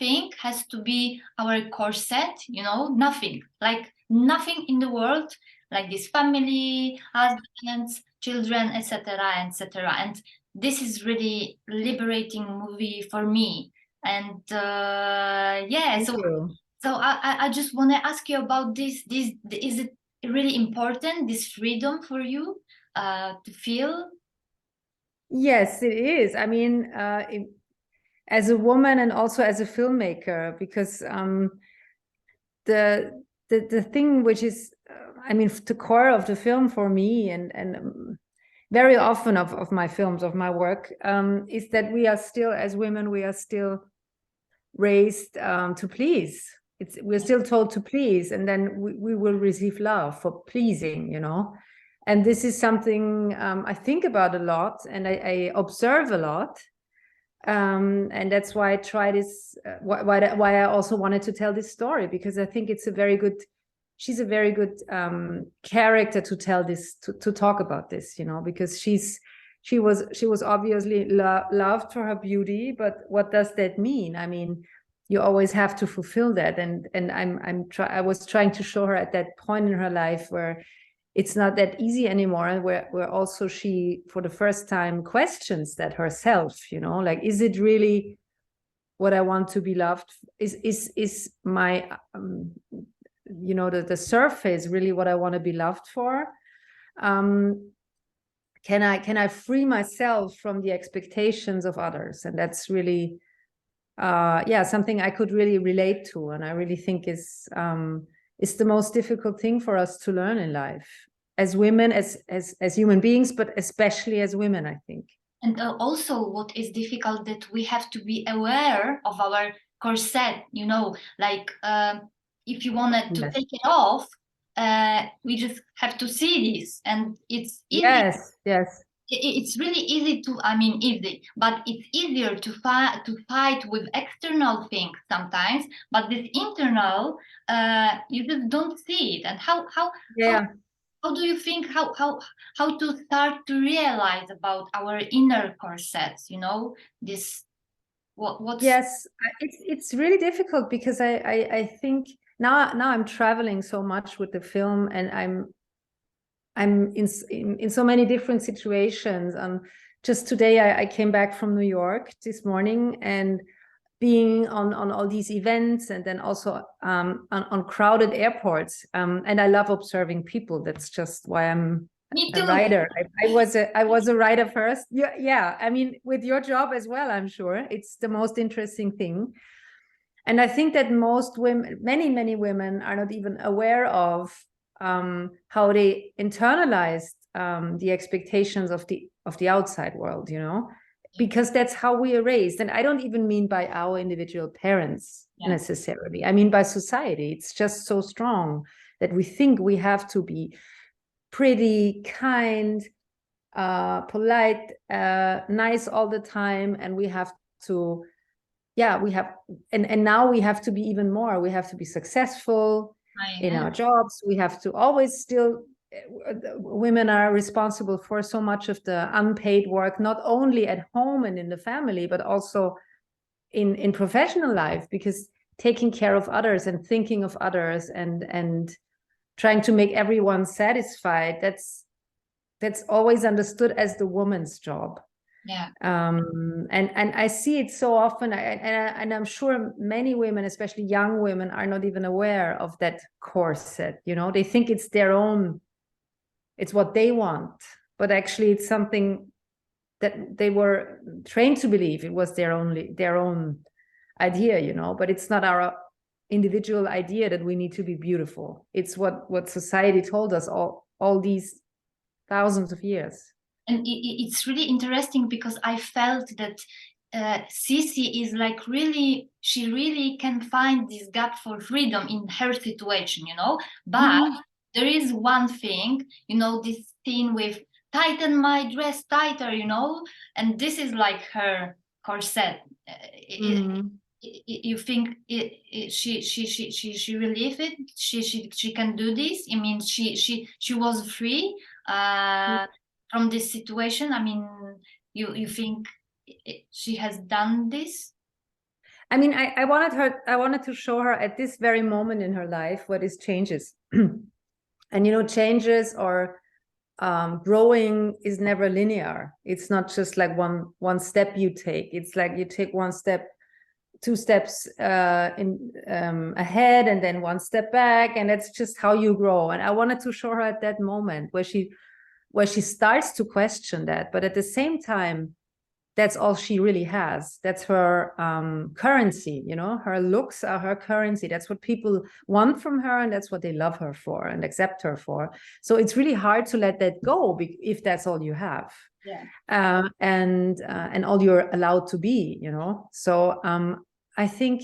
nothing has to be our corset, you know, nothing, like nothing in the world, like this family, husbands, children, etc., etc. And this is really liberating movie for me. And yeah, Thank so you. I just want to ask you about this. This is it really important, this freedom for you to feel? Yes, it is. I mean, as a woman and also as a filmmaker, because the thing which is, I mean, the core of the film for me, and very often of my films, of my work, is that we are still, as women, we are still raised to please. We're still told to please, and then we will receive love for pleasing, you know. And this is something I think about a lot, and I observe a lot. And that's why I try this, why I also wanted to tell this story, because I think it's a very good, she's a very good character to tell this, to talk about this, you know, because she was obviously loved for her beauty, but what does that mean? I mean, you always have to fulfill that, and I was trying to show her at that point in her life where it's not that easy anymore, and where also she for the first time questions that herself, you know, like, is it really what I want to be loved? Is my you know, the surface really what I want to be loved for? Can I free myself from the expectations of others? And that's really yeah, something I could really relate to, and I really think is the most difficult thing for us to learn in life, as women, as human beings, but especially as women, I think. And also what is difficult, that we have to be aware of our corset, you know, like if you wanted to Yes. take it off, we just have to see this, and it's easy. Yes, yes. It's really easy to, I mean, easy, but it's easier to fight with external things sometimes, but this internal, you just don't see it. And Yeah. how do you think, how to start to realize about our inner corsets, you know, this, what's Yes, it's really difficult, because I think now I'm traveling so much with the film, and I'm in so many different situations. Just today I came back from New York this morning, and being on all these events, and then also on crowded airports. And I love observing people. That's just why I'm me a too. writer. I was a writer first. Yeah, yeah. I mean, with your job as well, I'm sure it's the most interesting thing. And I think that most women, many women, are not even aware of how they internalized the expectations of the outside world, you know, because that's how we are raised. And I don't even mean by our individual parents necessarily. I mean by society. It's just so strong that we think we have to be pretty, kind, polite, nice all the time, and we have to, yeah, we have, and now we have to be even more. We have to be successful in our jobs. We have to always still, women are responsible for so much of the unpaid work, not only at home and in the family, but also in professional life, because taking care of others and thinking of others, and trying to make everyone satisfied, that's always understood as the woman's job. Yeah. And I see it so often, and I'm sure many women, especially young women, are not even aware of that corset. You know, they think it's their own, it's what they want, but actually it's something that they were trained to believe it was their own idea, you know. But it's not our individual idea that we need to be beautiful. It's what society told us all these thousands of years. And it's really interesting, because I felt that Sisi is like really, she really can find this gap for freedom in her situation, you know. But there is one thing, you know, this scene with tighten my dress tighter, you know, and this is like her corset. You think she relieved it? She can do this. I mean, she was free from this situation. I mean, you think she has done this? I mean, I wanted to show her at this very moment in her life what is changes. And, you know, changes or growing is never linear. It's not just like one step you take. It's like you take one step, two steps ahead, and then one step back, and that's just how you grow. And I wanted to show her at that moment where she starts to question that, but at the same time, that's all she really has. That's her currency, you know. Her looks are her currency. That's what people want from her, and that's what they love her for and accept her for. So it's really hard to let that go if that's all you have. Yeah. And all you're allowed to be, you know. So I think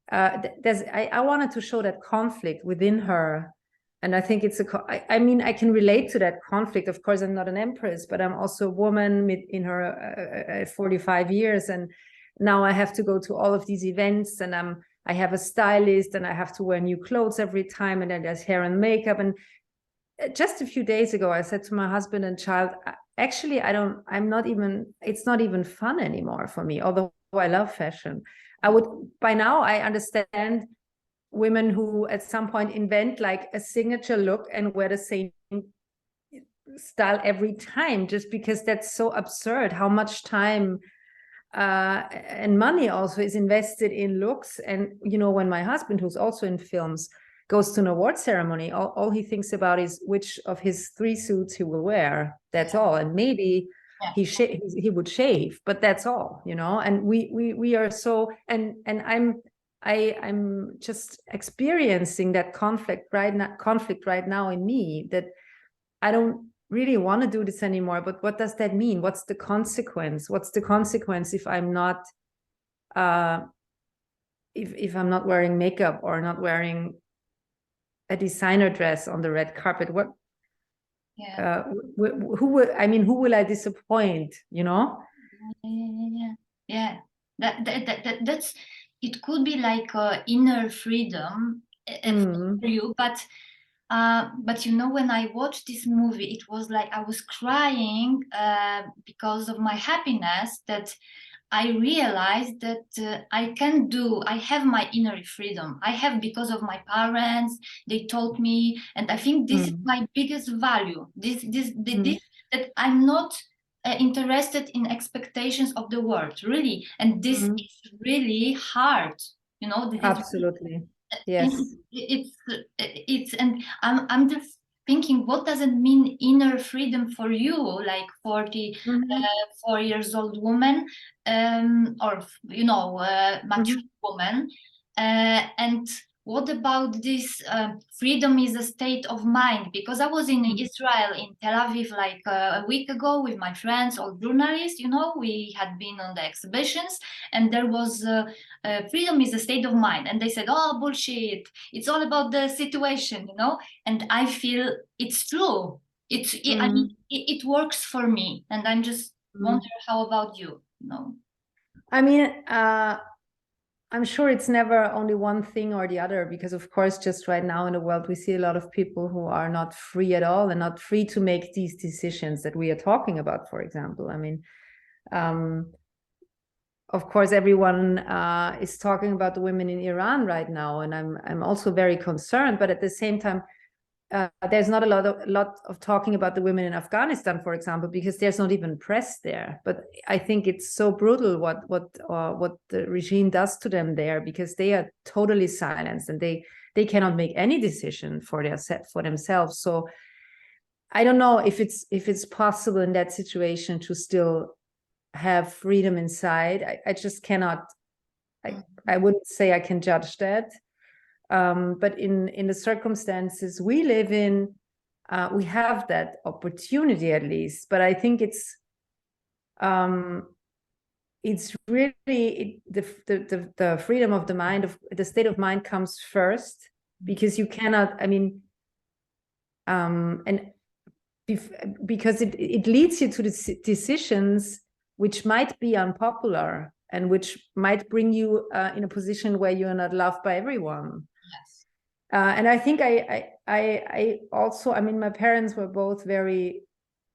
I wanted to show that conflict within her. And I think it's I mean, I can relate to that conflict. Of course, I'm not an empress, but I'm also a woman in her 45 years. And now I have to go to all of these events, and I have a stylist, and I have to wear new clothes every time. And then there's hair and makeup. And just a few days ago, I said to my husband and child, actually, it's not even fun anymore for me, although I love fashion. By now, I understand women who at some point invent like a signature look and wear the same style every time, just because that's so absurd how much time and money also is invested in looks. And, you know, when my husband, who's also in films, goes to an award ceremony, all he thinks about is which of his 3 suits he will wear. That's all. And maybe he would shave, but that's all, you know. And we are so, and I'm just experiencing that conflict right now in me, that I don't really want to do this anymore. But what does that mean? What's the consequence? What's the consequence if I'm not if I'm not wearing makeup or not wearing a designer dress on the red carpet? What who will I disappoint, you know? Yeah. That's, it could be like inner freedom for you, but you know, when I watched this movie, it was like I was crying because of my happiness, that I realized that I have my inner freedom. I have, because of my parents, they taught me, and I think this is my biggest value. This that I'm not interested in expectations of the world, really, and this is really hard. You know, this absolutely. Yes. It's and I'm just thinking, what does it mean, inner freedom, for you, like 44 years old woman, or, you know, mature woman, and what about this freedom is a state of mind? Because I was in Israel, in Tel Aviv, like a week ago with my friends, all journalists, you know, we had been on the exhibitions, and there was freedom is a state of mind. And they said, oh, bullshit, it's all about the situation, you know? And I feel it's true. I mean, it works for me. And I'm just wondering, how about you? No. I mean, I'm sure it's never only one thing or the other, because of course, just right now in the world, we see a lot of people who are not free at all and not free to make these decisions that we are talking about, for example. I mean, of course, everyone is talking about the women in Iran right now, and I'm also very concerned. But at the same time, there's not a lot of talking about the women in Afghanistan, for example, because there's not even press there. But I think it's so brutal what the regime does to them there, because they are totally silenced, and they cannot make any decision for themselves. So I don't know if it's possible in that situation to still have freedom inside. I just cannot. I wouldn't say I can judge that. But in the circumstances we live in, we have that opportunity, at least. But I think it's really the freedom of the mind, of the state of mind, comes first, because you cannot. I mean, because it leads you to the decisions which might be unpopular and which might bring you in a position where you're not loved by everyone. Yes. And I think I also, I mean, my parents were both very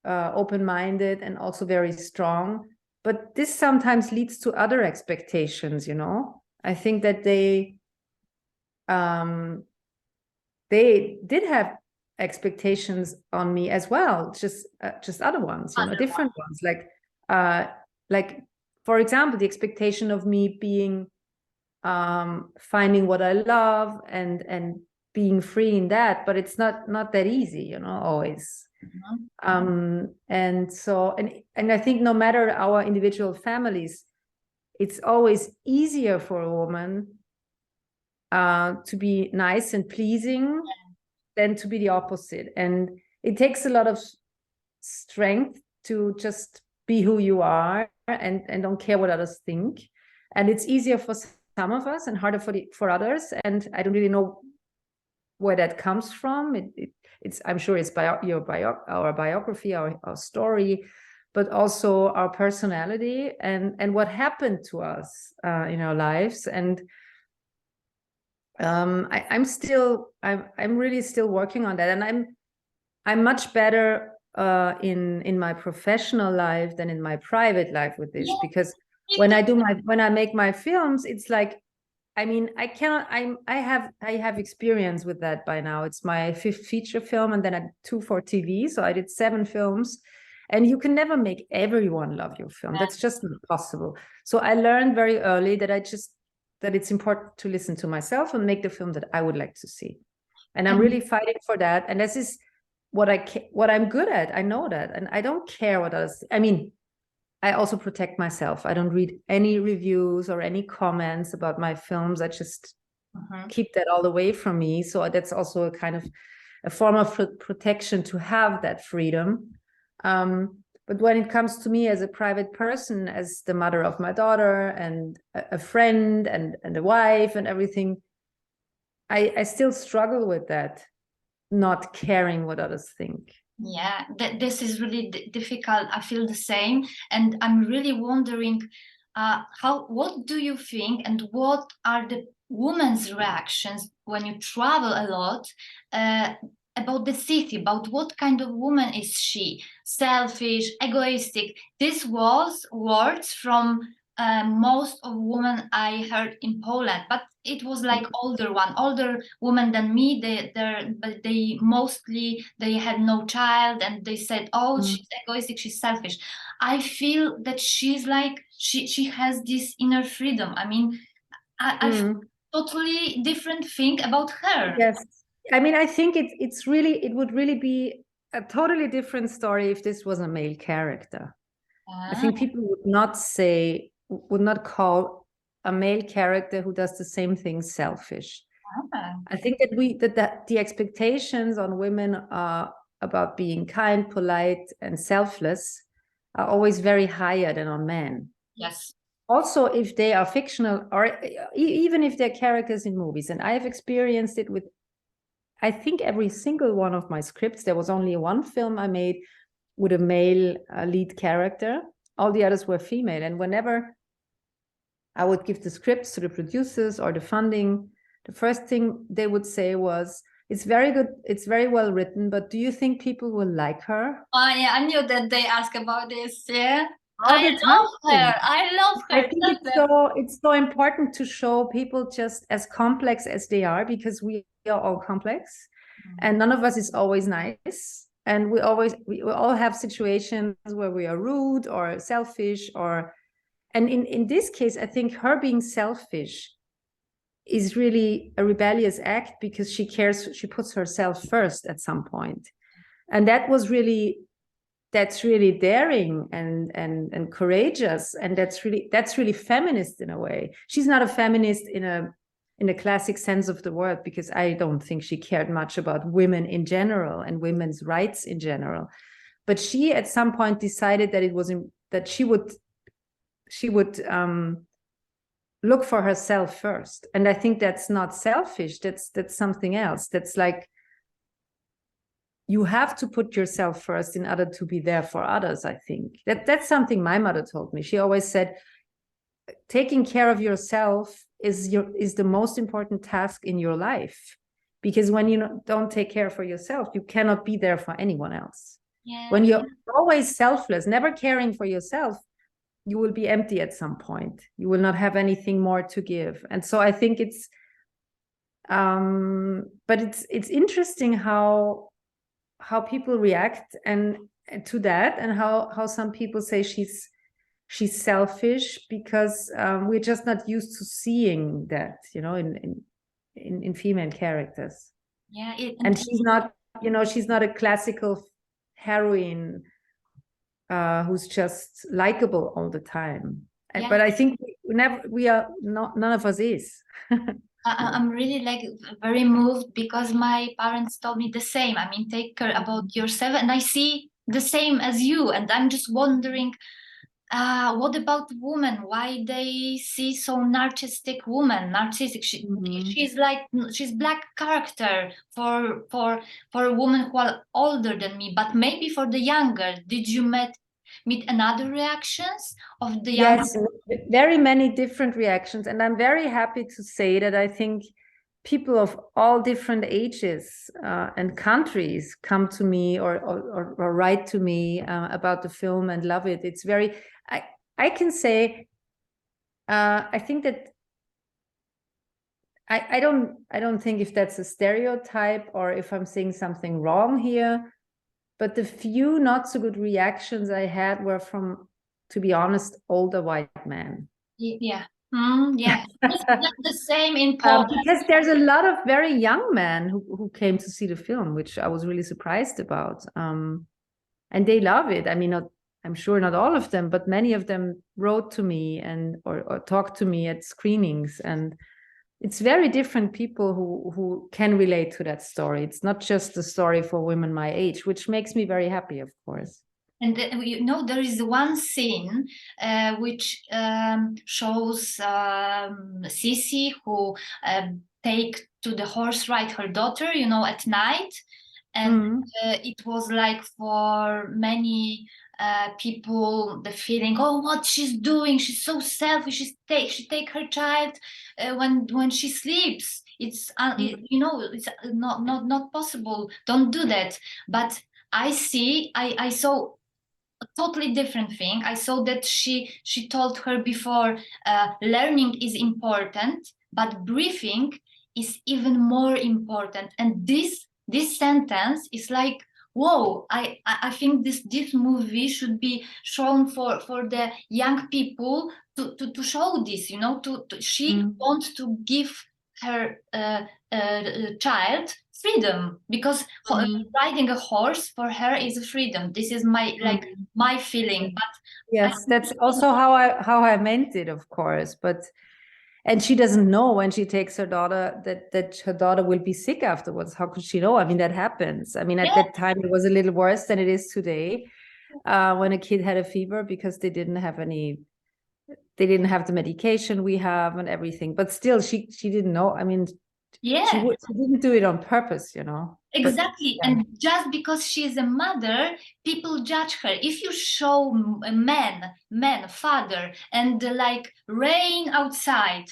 open-minded and also very strong, but this sometimes leads to other expectations, you know, I think that they did have expectations on me as well, just other ones, you know, different ones, like for example, the expectation of me being finding what I love and being free in that, but it's not that easy, you know, always. And so and I think no matter our individual families, it's always easier for a woman to be nice and pleasing than to be the opposite. And it takes a lot of strength to just be who you are and don't care what others think. And it's easier for some of us and harder for others. And I don't really know where that comes from. It's I'm sure it's our biography, our story, but also our personality and what happened to us in our lives. And I'm really still working on that, and I'm much better in my professional life than in my private life with this, because when I make my films, it's like, I mean, I have experience with that by now. It's my 5th feature film, and then I 2 for TV, so I did 7 films. And you can never make everyone love your film. That's just not possible. So I learned very early that it's important to listen to myself and make the film that I would like to see. And I'm really fighting for that. And this is what I'm good at. I know that. And I don't care what others, I mean, I also protect myself. I don't read any reviews or any comments about my films. I just keep that all away from me. So that's also a kind of a form of protection, to have that freedom. But when it comes to me as a private person, as the mother of my daughter and a friend and a wife and everything, I still struggle with that, not caring what others think. Yeah, this is really difficult. I feel the same. And I'm really wondering, what do you think, and what are the women's reactions when you travel a lot, about the city, about what kind of woman is she? Selfish, egoistic. This was words from most of women I heard in Poland, but it was like older women than me. But they mostly, they had no child, and they said, "Oh, she's egoistic, she's selfish." I feel that she's like she has this inner freedom. I mean, I feel totally different thing about her. Yes, I mean, I think it would really be a totally different story if this was a male character. I think people would not call a male character who does the same thing selfish. I think that the expectations on women about being kind, polite, and selfless are always very higher than on men. Yes. Also, if they are fictional, or even if they're characters in movies. And I have experienced it with, I think, every single one of my scripts. There was only one film I made with a male lead character. All the others were female. And whenever I would give the scripts to the producers or the funding, the first thing they would say was, "It's very good, it's very well written, but do you think people will like her?" Oh yeah, I knew that they asked about this. Yeah. All the time. I love her. I think it's so important to show people just as complex as they are, because we are all complex, and none of us is always nice. And we all have situations where we are rude or selfish, and in this case, I think her being selfish is really a rebellious act, because she puts herself first at some point. And that's really daring and courageous, and that's really feminist in a way. She's not a feminist in a classic sense of the word, because I don't think she cared much about women in general and women's rights in general. But she at some point decided that she would look for herself first. And I think that's not selfish. That's something else. That's like, you have to put yourself first in order to be there for others. I think that's something my mother told me. She always said, taking care of yourself is the most important task in your life, because when you don't take care for yourself, you cannot be there for anyone else. Yeah. When you're always selfless, never caring for yourself, you will be empty at some point. You will not have anything more to give. And so I think it's but it's interesting how people react and to that, and how some people say she's selfish, because we're just not used to seeing that, you know, in female characters. Yeah, and she's not, you know, she's not a classical heroine who's just likable all the time. Yeah. But I think none of us is. I'm really like very moved, because my parents told me the same. I mean, take care about yourself, and I see the same as you. And I'm just wondering, what about women? Why they see so narcissistic woman? Narcissistic. She's black character for a woman who are older than me, but maybe for the younger. Did you meet another reactions of the younger? Yes, very many different reactions. And I'm very happy to say that I think people of all different ages and countries come to me or write to me about the film and love it. It's very, I can say, I think that I don't think if that's a stereotype or if I'm saying something wrong here, but the few not so good reactions I had were from, to be honest, older white men. Yeah. Yeah. It's not the same in Poland. Because there's a lot of very young men who came to see the film, which I was really surprised about. And they love it. I mean, I'm sure not all of them, but many of them wrote to me or talked to me at screenings. And it's very different people who can relate to that story. It's not just a story for women my age, which makes me very happy, of course. And you know, there is one scene which shows Sisi who take to the horse ride her daughter, you know, at night. And it was like for many people the feeling, oh, what she's doing, she's so selfish, she take her child when she sleeps. It's you know, it's not possible, don't do that. But I saw a totally different thing. I saw that she told her before, learning is important, but briefing is even more important. And this sentence is like, whoa, I think this movie should be shown for the young people to show this, you know, she wants to give her child freedom, because riding a horse for her is a freedom. This is my feeling. But yes, that's also how I meant it, of course. And she doesn't know when she takes her daughter that her daughter will be sick afterwards. How could she know? I mean, that happens. I mean, at that time it was a little worse than it is today, when a kid had a fever, because they didn't have the medication we have and everything. But still, she didn't know. I mean, she didn't do it on purpose, you know. Exactly. And just because she's a mother, people judge her. If you show a man, father, and like rain outside,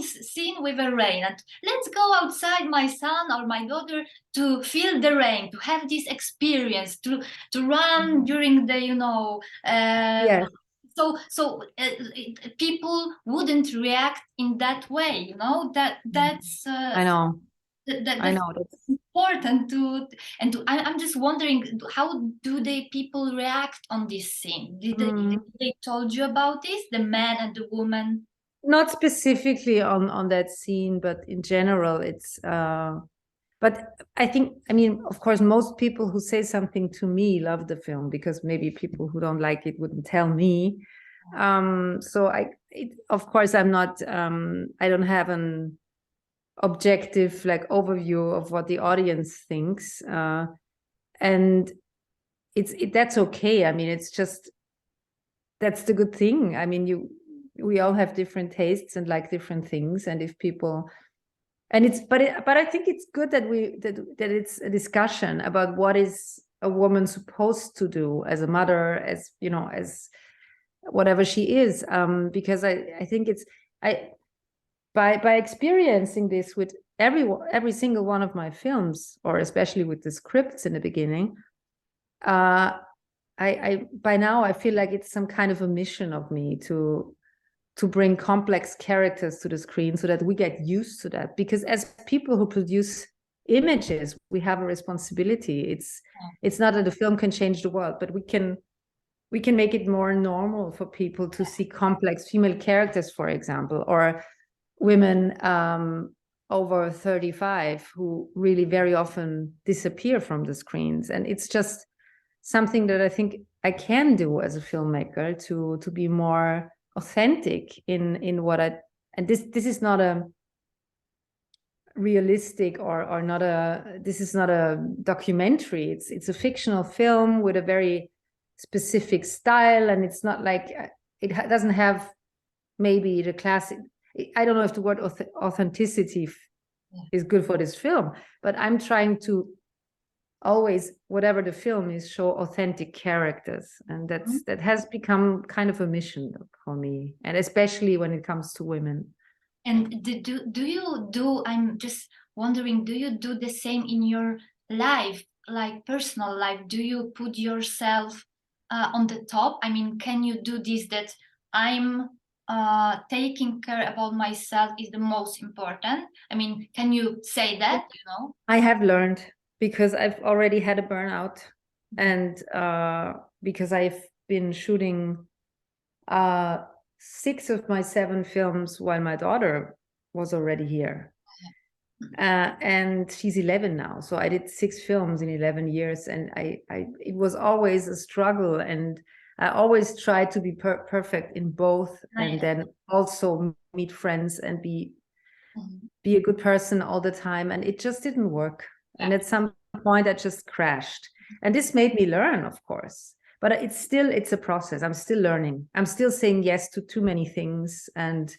scene with a rain, and let's go outside, my son or my daughter, to feel the rain, to have this experience, to run during the, you know, so people wouldn't react in that way, you know. That's I know. I know that's important I'm just wondering, how do people react on this scene? Did they told you about this, the man and the woman? Not specifically on that scene, but in general, it's but I think, I mean, of course, most people who say something to me love the film, because maybe people who don't like it wouldn't tell me. So of course, I'm not, I don't have an objective like overview of what the audience thinks. And that's okay. I mean, it's just, that's the good thing. I mean, we all have different tastes and like different things. And if people, and but I think it's good that that it's a discussion about what is a woman supposed to do as a mother, as, you know, as whatever she is, because I think it's, by experiencing this with every single one of my films, or especially with the scripts in the beginning, I I by now I feel like it's some kind of a mission of me to bring complex characters to the screen so that we get used to that. Because as people who produce images, we have a responsibility. It's not that the film can change the world, but we can make it more normal for people to see complex female characters, for example, or women over 35 who really very often disappear from the screens. And it's just something that I think I can do as a filmmaker to be more authentic in what I, and this is not a realistic or not a, this is not a documentary. It's a fictional film with a very specific style, and it's not like it doesn't have maybe the classic, I don't know if the word authenticity is good for this film, but I'm trying to always, whatever the film is, show authentic characters, and that has become kind of a mission for me, and especially when it comes to women. And do you do, I'm just wondering, do you do the same in your life, like personal life? Do you put yourself on the top? I mean, can you do this, that I'm taking care about myself is the most important? I mean, can you say that, you know? I have learned, because I've already had a burnout, and because I've been shooting 6 of my 7 films while my daughter was already here. And she's 11 now. So I did 6 films in 11 years, and it was always a struggle, and I always tried to be perfect in both, and then also meet friends and be a good person all the time, and it just didn't work. And at some point I just crashed, and this made me learn, of course, but it's a process. I'm still learning. I'm still saying yes to too many things. And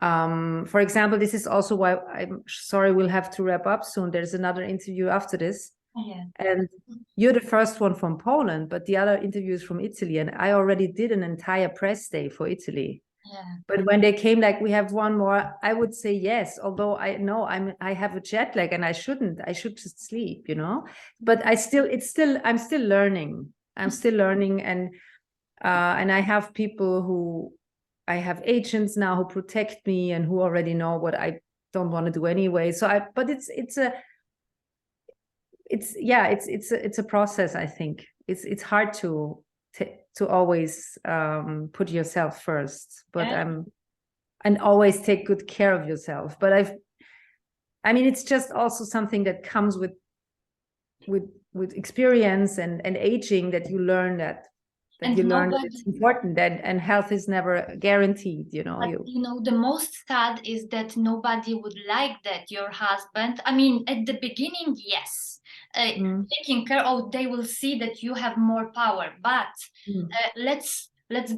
for example, this is also why, I'm sorry, we'll have to wrap up soon. There's another interview after this. And you're the first one from Poland, but the other interview is from Italy, and I already did an entire press day for Italy. But when they came like, we have one more, I would say yes, although I know I have a jet lag and I should just sleep, you know. But I'm still learning. I'm still learning, and I have people who, I have agents now who protect me and who already know what I don't want to do anyway. So but it's a process. I think it's hard to always put yourself first, but and always take good care of yourself. But I mean, it's just also something that comes with experience and aging, that you learn that it's important, and health is never guaranteed, you know. You know, the most sad is that nobody would like that your husband, I mean, at the beginning, yes, taking care of, they will see that you have more power, but let's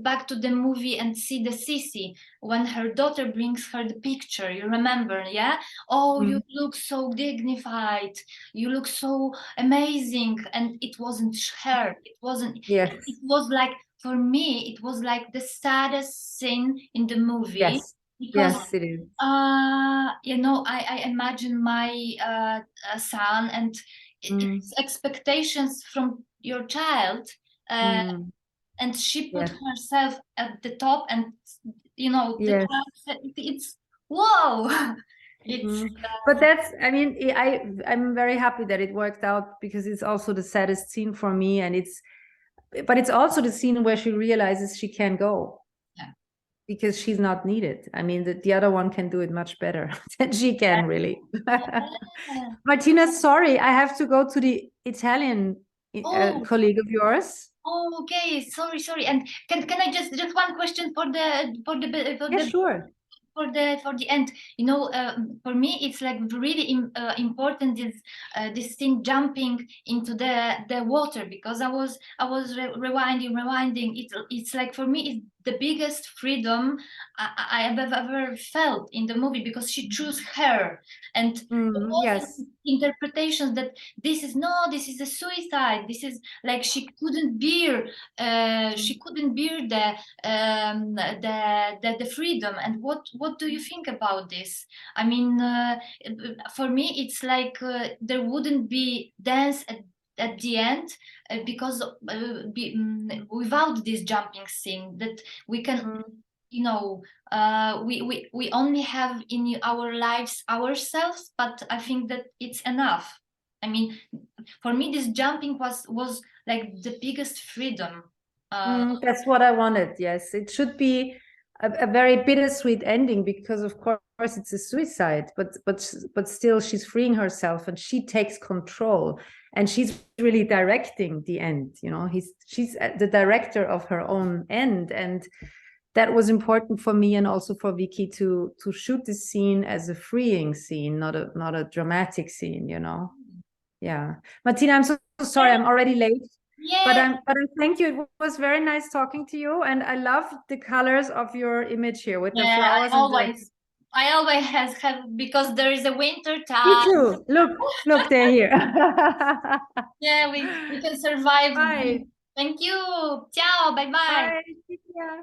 back to the movie and see the Sisi when her daughter brings her the picture. You remember, yeah? Oh, you look so dignified. You look so amazing. And it wasn't her. It wasn't. Yes. It was like, for me, it was like the saddest scene in the movie. Yes. Because, yes, it is. You know, I imagine my son and his expectations from your child. And she put herself at the top, and you know, the child, it's whoa. But that's, I mean, I'm very happy that it worked out, because it's also the saddest scene for me, and but it's also the scene where she realizes she can't go. Because she's not needed. I mean, the other one can do it much better than she can, really. Martina, sorry, I have to go to the Italian colleague of yours. Oh, okay. Sorry. And can I just one question for the sure. For the end, you know, for me it's like really important this thing, jumping into the water, because I was rewinding. It's like, for me, it's the biggest freedom I have ever felt in the movie, because she chose her, and interpretations that this is a suicide. This is like, she couldn't bear the freedom. And what do you think about this? I mean, for me it's like there wouldn't be dance at the end, because without this jumping scene, that we can, you know, we only have in our lives ourselves, but I think that it's enough. I mean, for me, this jumping was like the biggest freedom. That's what I wanted. Yes, it should be a very bittersweet ending, because of course it's a suicide, but still she's freeing herself and she takes control, and she's really directing the end. You know, she's the director of her own end, and that was important for me and also for Vicky to shoot this scene as a freeing scene, not a dramatic scene. You know. Yeah, Martina, I'm so sorry, I'm already late. But Yeah, I thank you. It was very nice talking to you, and I love the colors of your image here with the yeah, flowers and the. I always have, because there is a winter Me time. too. Look, they're here. Yeah, we can survive. Bye. Thank you. Ciao. Bye bye. Bye. Yeah.